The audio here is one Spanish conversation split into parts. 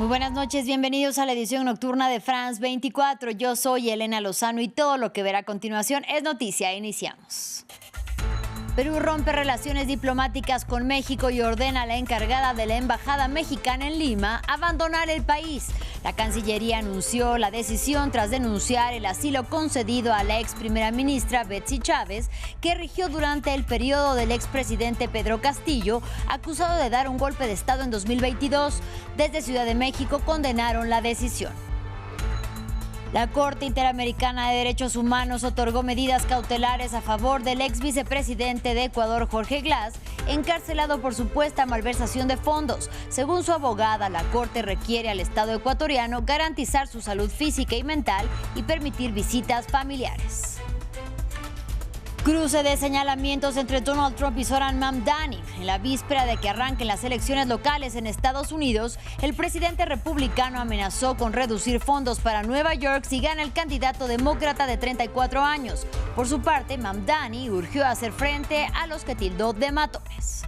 Muy buenas noches, bienvenidos a la edición nocturna de France 24. Yo soy Elena Lozano y todo lo que verá a continuación es noticia. Iniciamos. Perú rompe relaciones diplomáticas con México y ordena a la encargada de la Embajada Mexicana en Lima abandonar el país. La Cancillería anunció la decisión tras denunciar el asilo concedido a la ex primera ministra Betsy Chávez, que rigió durante el periodo del expresidente Pedro Castillo, acusado de dar un golpe de Estado en 2022. Desde Ciudad de México condenaron la decisión. La Corte Interamericana de Derechos Humanos otorgó medidas cautelares a favor del ex vicepresidente de Ecuador, Jorge Glass, encarcelado por supuesta malversación de fondos. Según su abogada, la Corte requiere al Estado ecuatoriano garantizar su salud física y mental y permitir visitas familiares. Cruce de señalamientos entre Donald Trump y Zoran Mamdani. En la víspera de que arranquen las elecciones locales en Estados Unidos, el presidente republicano amenazó con reducir fondos para Nueva York si gana el candidato demócrata de 34 años. Por su parte, Mamdani urgió a hacer frente a los que tildó de matones.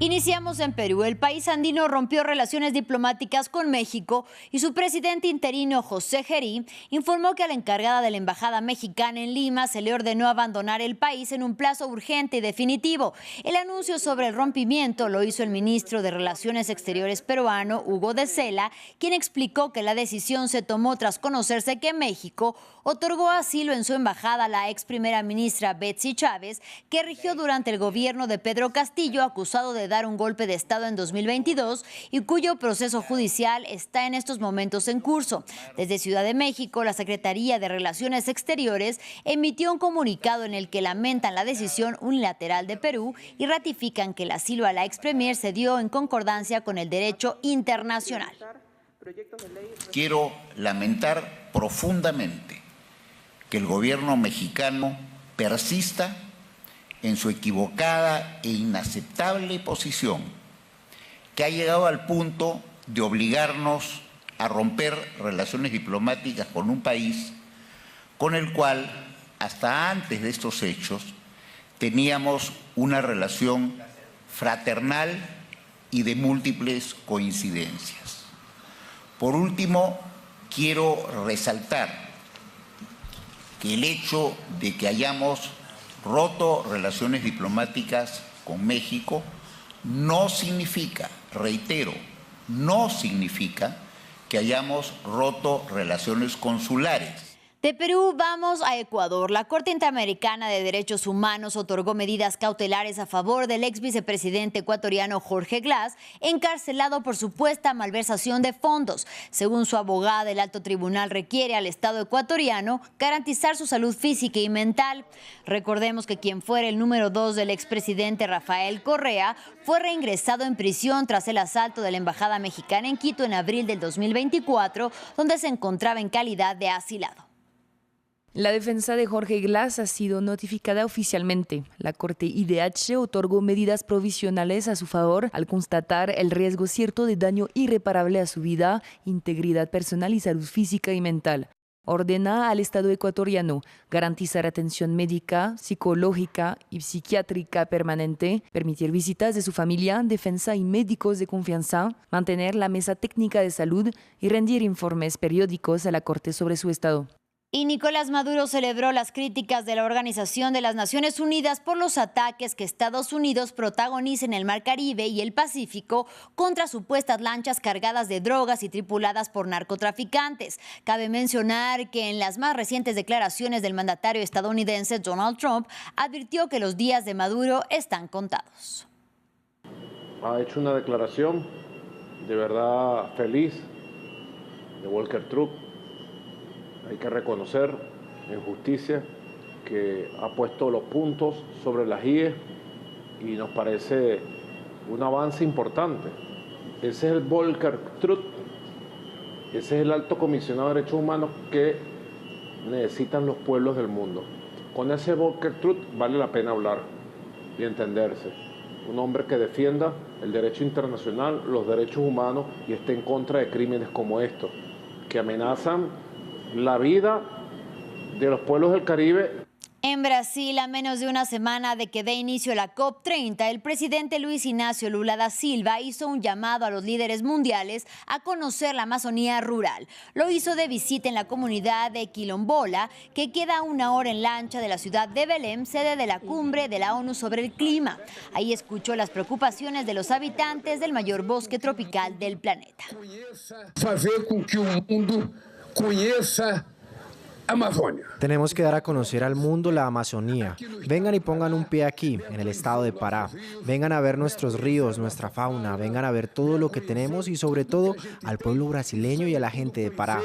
Iniciamos en Perú. El país andino rompió relaciones diplomáticas con México y su presidente interino, José Gerí, informó que a la encargada de la Embajada Mexicana en Lima se le ordenó abandonar el país en un plazo urgente y definitivo. El anuncio sobre el rompimiento lo hizo el ministro de Relaciones Exteriores peruano, Hugo de Sela, quien explicó que la decisión se tomó tras conocerse que México otorgó asilo en su embajada a la ex primera ministra Betsy Chávez, que rigió durante el gobierno de Pedro Castillo, acusado de dar un golpe de Estado en 2022 y cuyo proceso judicial está en estos momentos en curso. Desde Ciudad de México, la Secretaría de Relaciones Exteriores emitió un comunicado en el que lamentan la decisión unilateral de Perú y ratifican que el asilo a la ex premier se dio en concordancia con el derecho internacional. Quiero lamentar profundamente que el gobierno mexicano persista en su equivocada e inaceptable posición, que ha llegado al punto de obligarnos a romper relaciones diplomáticas con un país con el cual, hasta antes de estos hechos, teníamos una relación fraternal y de múltiples coincidencias. Por último, quiero resaltar que el hecho de que hayamos roto relaciones diplomáticas con México no significa, reitero, no significa que hayamos roto relaciones consulares. De Perú vamos a Ecuador. La Corte Interamericana de Derechos Humanos otorgó medidas cautelares a favor del ex vicepresidente ecuatoriano Jorge Glass, encarcelado por supuesta malversación de fondos. Según su abogada, el alto tribunal requiere al Estado ecuatoriano garantizar su salud física y mental. Recordemos que quien fuera el número 2 del expresidente Rafael Correa fue reingresado en prisión tras el asalto de la Embajada Mexicana en Quito en abril del 2024, donde se encontraba en calidad de asilado. La defensa de Jorge Glass ha sido notificada oficialmente. La Corte IDH otorgó medidas provisionales a su favor al constatar el riesgo cierto de daño irreparable a su vida, integridad personal y salud física y mental. Ordena al Estado ecuatoriano garantizar atención médica, psicológica y psiquiátrica permanente, permitir visitas de su familia, defensa y médicos de confianza, mantener la mesa técnica de salud y rendir informes periódicos a la Corte sobre su estado. Y Nicolás Maduro celebró las críticas de la Organización de las Naciones Unidas por los ataques que Estados Unidos protagoniza en el Mar Caribe y el Pacífico contra supuestas lanchas cargadas de drogas y tripuladas por narcotraficantes. Cabe mencionar que en las más recientes declaraciones del mandatario estadounidense Donald Trump advirtió que los días de Maduro están contados. Ha hecho una declaración de verdad feliz de Volker Truck. Hay que reconocer en justicia que ha puesto los puntos sobre las IES y nos parece un avance importante. Ese es el Volker Truck, ese es el alto comisionado de derechos humanos que necesitan los pueblos del mundo. Con ese Volker Truck vale la pena hablar y entenderse. Un hombre que defienda el derecho internacional, los derechos humanos y esté en contra de crímenes como estos, que amenazan la vida de los pueblos del Caribe. En Brasil, a menos de una semana de que dé inicio la COP30, el presidente Luis Ignacio Lula da Silva hizo un llamado a los líderes mundiales a conocer la Amazonía rural. Lo hizo de visita en la comunidad de Quilombola, que queda a 1 hora en lancha de la ciudad de Belém, sede de la cumbre de la ONU sobre el clima. Ahí escuchó las preocupaciones de los habitantes del mayor bosque tropical del planeta. Hacer con que el mundo conozca Amazonia. Tenemos que dar a conocer al mundo la Amazonía. Vengan y pongan un pie aquí, en el estado de Pará. Vengan a ver nuestros ríos, nuestra fauna. Vengan a ver todo lo que tenemos y sobre todo al pueblo brasileño y a la gente de Pará.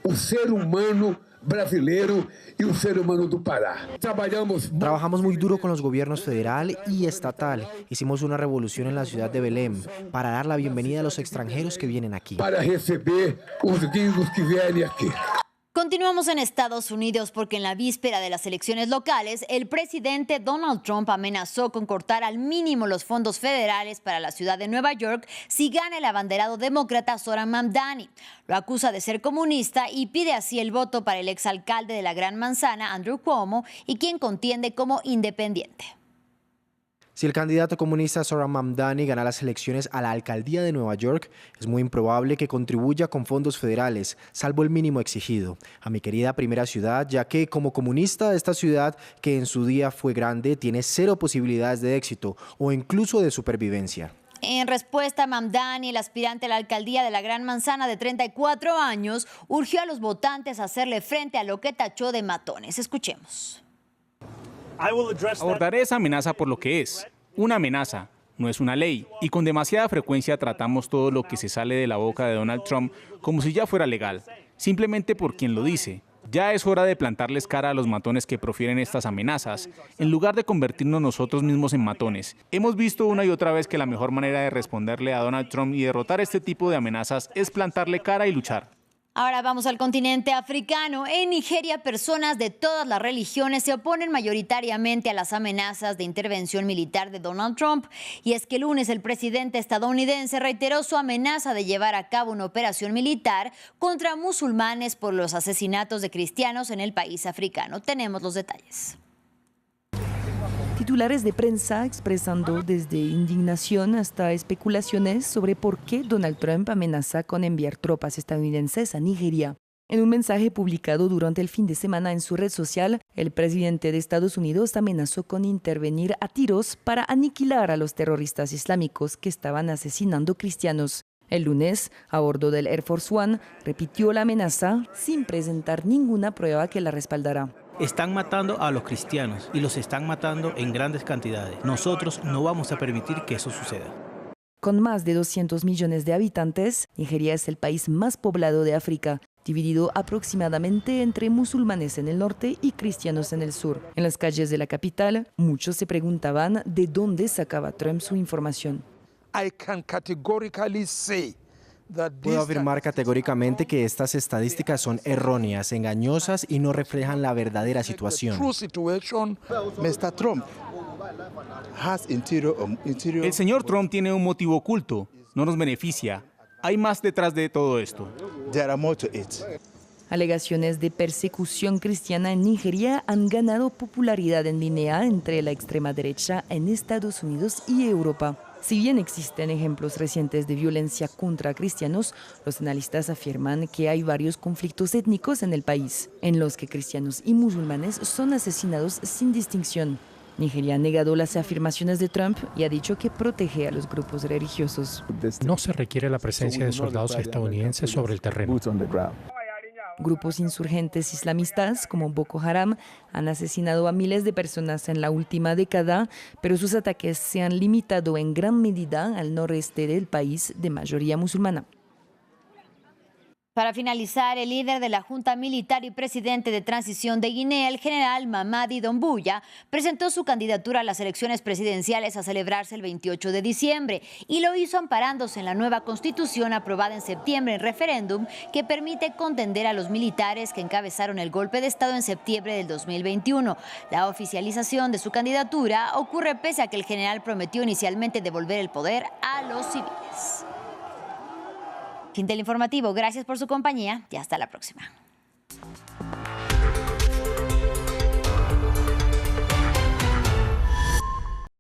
El ser humano brasileiro y el ser humano do Pará. Trabajamos muy duro con los gobiernos federal y estatal. Hicimos una revolución en la ciudad de Belém para dar la bienvenida a los extranjeros que vienen aquí. Para receber os gringos que vienen aquí. Continuamos en Estados Unidos porque en la víspera de las elecciones locales, el presidente Donald Trump amenazó con cortar al mínimo los fondos federales para la ciudad de Nueva York si gana el abanderado demócrata Zohran Mamdani. Lo acusa de ser comunista y pide así el voto para el exalcalde de la Gran Manzana, Andrew Cuomo, y quien contiende como independiente. Si el candidato comunista Zohran Mamdani gana las elecciones a la alcaldía de Nueva York, es muy improbable que contribuya con fondos federales, salvo el mínimo exigido, a mi querida primera ciudad, ya que como comunista esta ciudad, que en su día fue grande, tiene 0 posibilidades de éxito o incluso de supervivencia. En respuesta, Mamdani, el aspirante a la alcaldía de la Gran Manzana de 34 años, urgió a los votantes a hacerle frente a lo que tachó de matones. Escuchemos. Abordaré esa amenaza por lo que es, una amenaza, no es una ley, y con demasiada frecuencia tratamos todo lo que se sale de la boca de Donald Trump como si ya fuera legal, simplemente por quien lo dice. Ya es hora de plantarles cara a los matones que profieren estas amenazas, en lugar de convertirnos nosotros mismos en matones. Hemos visto una y otra vez que la mejor manera de responderle a Donald Trump y derrotar este tipo de amenazas es plantarle cara y luchar. Ahora vamos al continente africano. En Nigeria, personas de todas las religiones se oponen mayoritariamente a las amenazas de intervención militar de Donald Trump. Y es que el lunes el presidente estadounidense reiteró su amenaza de llevar a cabo una operación militar contra musulmanes por los asesinatos de cristianos en el país africano. Tenemos los detalles. Titulares de prensa expresando desde indignación hasta especulaciones sobre por qué Donald Trump amenaza con enviar tropas estadounidenses a Nigeria. En un mensaje publicado durante el fin de semana en su red social, el presidente de Estados Unidos amenazó con intervenir a tiros para aniquilar a los terroristas islámicos que estaban asesinando cristianos. El lunes, a bordo del Air Force One, repitió la amenaza sin presentar ninguna prueba que la respaldara. Están matando a los cristianos y los están matando en grandes cantidades. Nosotros no vamos a permitir que eso suceda. Con más de 200 millones de habitantes, Nigeria es el país más poblado de África, dividido aproximadamente entre musulmanes en el norte y cristianos en el sur. En las calles de la capital, muchos se preguntaban de dónde sacaba Trump su información. Puedo afirmar categóricamente que estas estadísticas son erróneas, engañosas y no reflejan la verdadera situación. El señor Trump tiene un motivo oculto, no nos beneficia. Hay más detrás de todo esto. Alegaciones de persecución cristiana en Nigeria han ganado popularidad en línea entre la extrema derecha en Estados Unidos y Europa. Si bien existen ejemplos recientes de violencia contra cristianos, los analistas afirman que hay varios conflictos étnicos en el país, en los que cristianos y musulmanes son asesinados sin distinción. Nigeria ha negado las afirmaciones de Trump y ha dicho que protege a los grupos religiosos. No se requiere la presencia de soldados estadounidenses sobre el terreno. Grupos insurgentes islamistas como Boko Haram han asesinado a miles de personas en la última década, pero sus ataques se han limitado en gran medida al noreste del país de mayoría musulmana. Para finalizar, el líder de la Junta Militar y presidente de transición de Guinea, el general Mamadi Doumbouya, presentó su candidatura a las elecciones presidenciales a celebrarse el 28 de diciembre y lo hizo amparándose en la nueva constitución aprobada en septiembre en referéndum que permite contender a los militares que encabezaron el golpe de Estado en septiembre del 2021. La oficialización de su candidatura ocurre pese a que el general prometió inicialmente devolver el poder a los civiles. Fin del informativo. Gracias por su compañía y hasta la próxima.